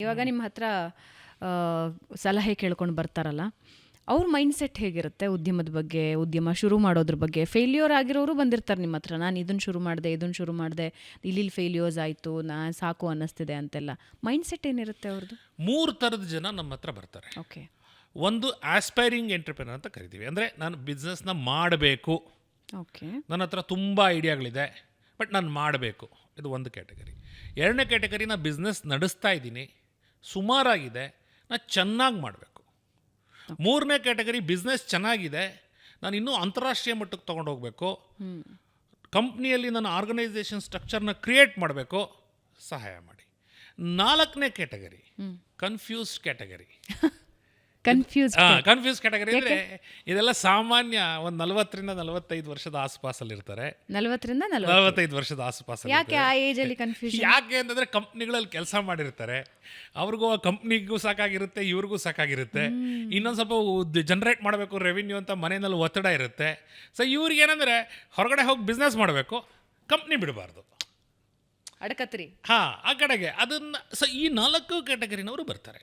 ಇವಾಗ ನಿಮ್ಮ ಹತ್ರ ಆ, ಸಲಹೆ ಕೇಳ್ಕೊಂಡು ಬರ್ತಾರಲ್ಲ, ಅವ್ರ ಮೈಂಡ್ಸೆಟ್ ಹೇಗಿರುತ್ತೆ ಉದ್ಯಮದ ಬಗ್ಗೆ, ಉದ್ಯಮ ಶುರು ಮಾಡೋದ್ರ ಬಗ್ಗೆ? ಫೇಲ್ಯೂರ್ ಆಗಿರೋರು ಬಂದಿರ್ತಾರೆ ನಿಮ್ಮ ಹತ್ರ, ನಾನು ಇದನ್ನು ಶುರು ಮಾಡಿದೆ, ಇಲ್ಲಿ ಫೇಲ್ಯೂರ್ಸ್ ಆಯಿತು, ನಾನು ಸಾಕು ಅನ್ನಿಸ್ತಿದೆ ಅಂತೆಲ್ಲ. ಮೈಂಡ್ಸೆಟ್ ಏನಿರುತ್ತೆ ಅವ್ರದ್ದು? 3 ಥರದ ಜನ ನಮ್ಮ ಹತ್ರ ಬರ್ತಾರೆ. ಓಕೆ. ಒಂದು ಆಸ್ಪೈರಿಂಗ್ ಎಂಟ್ರಪ್ರೆನರ್ ಅಂತ ಕರಿತೀವಿ. ಅಂದರೆ ನಾನು ಬಿಸ್ನೆಸ್ನ ಮಾಡಬೇಕು, ಓಕೆ. ನನ್ನ ಹತ್ರ ತುಂಬ ಐಡಿಯಾಗಳಿದೆ, ಬಟ್ ನಾನು ಮಾಡಬೇಕು. ಇದು ಒಂದು ಕ್ಯಾಟಗರಿ. 2ನೇ ಕ್ಯಾಟಗರಿ, ನಾನು ಬಿಸ್ನೆಸ್ ನಡೆಸ್ತಾ ಇದ್ದೀನಿ, ಸುಮಾರಾಗಿದೆ, ನಾನು ಚೆನ್ನಾಗಿ ಮಾಡಬೇಕು. 3ನೇ ಕ್ಯಾಟಗರಿ, ಬಿಸ್ನೆಸ್ ಚೆನ್ನಾಗಿದೆ, ನಾನು ಇನ್ನೂ ಅಂತಾರಾಷ್ಟ್ರೀಯ ಮಟ್ಟಕ್ಕೆ ತೊಗೊಂಡು ಹೋಗಬೇಕು, ಕಂಪ್ನಿಯಲ್ಲಿ ನನ್ನ ಆರ್ಗನೈಸೇಷನ್ ಸ್ಟ್ರಕ್ಚರ್ನ ಕ್ರಿಯೇಟ್ ಮಾಡಬೇಕು, ಸಹಾಯ ಮಾಡಿ. 4ನೇ category confused category. Confuse category ಅಂದರೆ ಇದೆಲ್ಲ ಸಾಮಾನ್ಯ ಒಂದು 40ರಿಂದ 45 ವರ್ಷದ ಆಸುಪಾಸಲ್ಲಿರ್ತಾರೆ. 45 ವರ್ಷದ ಆಸುಪಾಸಲ್ಲಿ. ಯಾಕೆ ಆ ಏಜಲ್ಲಿ ಕನ್ಫ್ಯೂಷನ್? ಯಾಕೆ ಅಂತಂದರೆ ಕಂಪ್ನಿಗಳಲ್ಲಿ ಕೆಲಸ ಮಾಡಿರ್ತಾರೆ, ಅವ್ರಿಗೂ ಆ ಕಂಪ್ನಿಗೂ ಸಾಕಾಗಿರುತ್ತೆ, ಇವ್ರಿಗೂ ಸಾಕಾಗಿರುತ್ತೆ, ಇನ್ನೊಂದು ಸ್ವಲ್ಪ ಜನ್ರೇಟ್ ಮಾಡಬೇಕು ರೆವಿನ್ಯೂ ಅಂತ ಮನೆಯಲ್ಲಿ ಒತ್ತಡ ಇರುತ್ತೆ. ಸೊ ಇವ್ರಿಗೇನೆಂದರೆ ಹೊರಗಡೆ ಹೋಗಿ ಬಿಸ್ನೆಸ್ ಮಾಡಬೇಕು, ಕಂಪ್ನಿ ಬಿಡಬಾರ್ದು, ಅಡಕತ್ರಿ. ಆ ಕಡೆಗೆ ಅದನ್ನು. ಸೊ ಈ 4 ಕ್ಯಾಟಗರಿನವರು ಬರ್ತಾರೆ.